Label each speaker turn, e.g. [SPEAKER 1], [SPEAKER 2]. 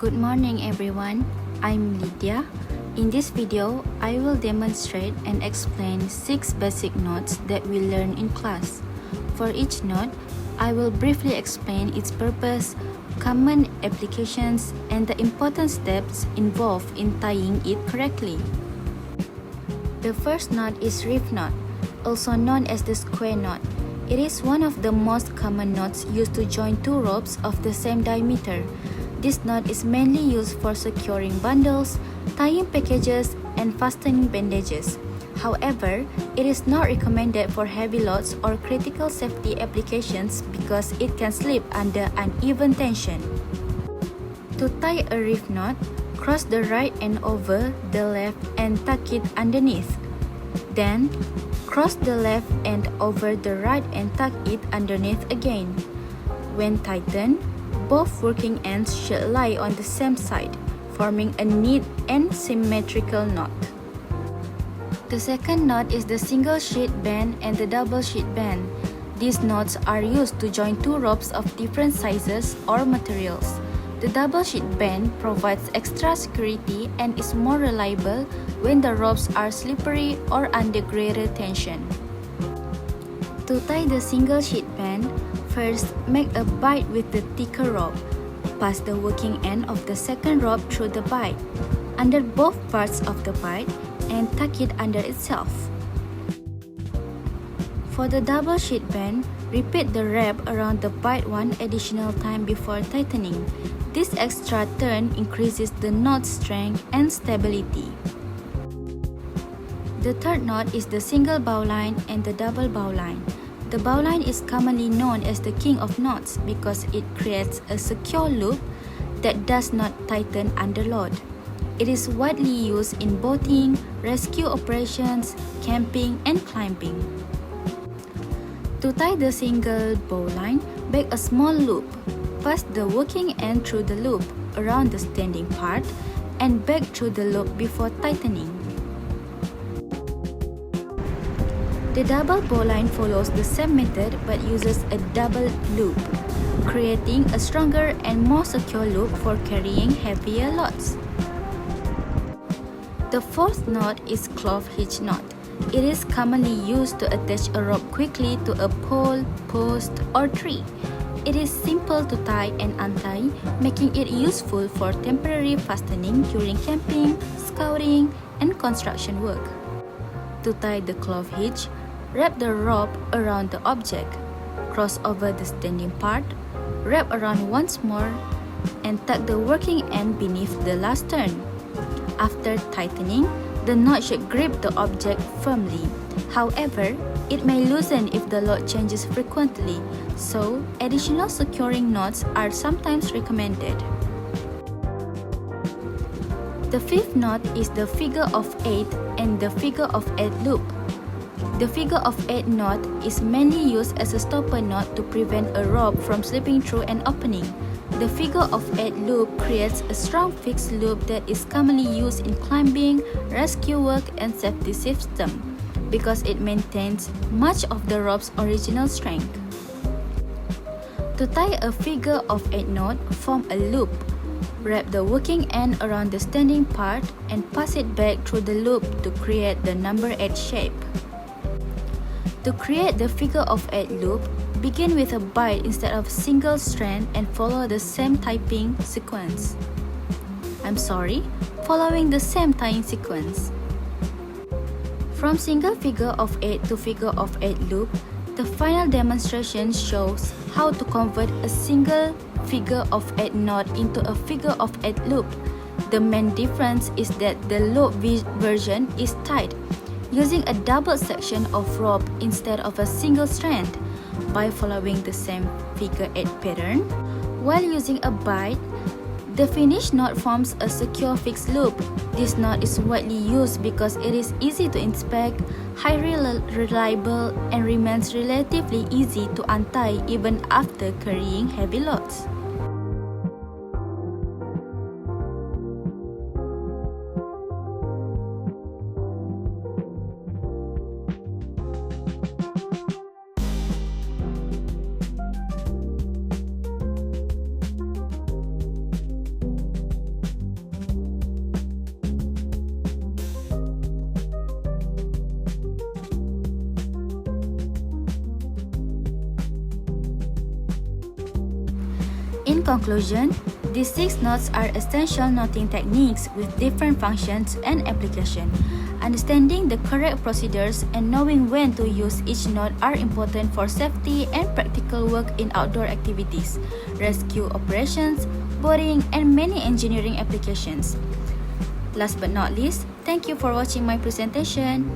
[SPEAKER 1] Good morning everyone, I'm Lydia. In this video, I will demonstrate and explain 6 basic notes that we learn in class. For each note, I will briefly explain its purpose, common applications, and the important steps involved in tying it correctly. The first knot is reef knot, also known as the square knot. It is one of the most common knots used to join two ropes of the same diameter. This knot is mainly used for securing bundles, tying packages, and fastening bandages. However, it is not recommended for heavy loads or critical safety applications because it can slip under uneven tension. To tie a reef knot, cross the right end over the left and tuck it underneath. Then, cross the left end over the right and tuck it underneath again. When tightened, both working ends should lie on the same side, forming a neat and symmetrical knot. The second knot is the single sheet band and the double sheet band. These knots are used to join two ropes of different sizes or materials. The double sheet band provides extra security and is more reliable when the ropes are slippery or under greater tension. To tie the single sheet band, first make a bight with the thicker rope. Pass the working end of the second rope through the bight, under both parts of the bight, and tuck it under itself. For the double sheet band, repeat the wrap around the bight one additional time before tightening. This extra turn increases the knot's strength and stability. The third knot is the single bowline and the double bowline. The bowline is commonly known as the king of knots because it creates a secure loop that does not tighten under load. It is widely used in boating, rescue operations, camping, and climbing. To tie the single bowline, make a small loop. Pass the working end through the loop around the standing part and back through the loop before tightening. The double bowline follows the same method but uses a double loop, creating a stronger and more secure loop for carrying heavier loads. The fourth knot is clove hitch knot. It is commonly used to attach a rope quickly to a pole, post, or tree. It is simple to tie and untie, making it useful for temporary fastening during camping, scouting, and construction work. To tie the clove hitch, wrap the rope around the object, cross over the standing part, wrap around once more, and tuck the working end beneath the last turn. After tightening, the knot should grip the object firmly. However, it may loosen if the load changes frequently, so additional securing knots are sometimes recommended. The fifth knot is the figure of 8 and the figure of 8 loop. The figure of 8 knot is mainly used as a stopper knot to prevent a rope from slipping through an opening. The figure of 8 loop creates a strong fixed loop that is commonly used in climbing, rescue work, and safety system because it maintains much of the rope's original strength. To tie a figure of 8 knot, form a loop. Wrap the working end around the standing part and pass it back through the loop to create the number 8 shape. To create the figure of 8 loop, begin with a bight instead of single strand and follow the same tying sequence. Following the same tying sequence. From single figure of 8 to figure of 8 loop, the final demonstration shows how to convert a single figure of 8 knot into a figure of 8 loop. The main difference is that the loop version is tied using a double section of rope instead of a single strand. By following the same figure 8 pattern, while using a bight, the finished knot forms a secure fixed loop. This knot is widely used because it is easy to inspect, highly reliable, and remains relatively easy to untie even after carrying heavy loads. In conclusion, these 6 notes are essential noting techniques with different functions and application. Understanding the correct procedures and knowing when to use each note are important for safety and practical work in outdoor activities, rescue operations, boating, and many engineering applications. Last but not least, thank you for watching my presentation.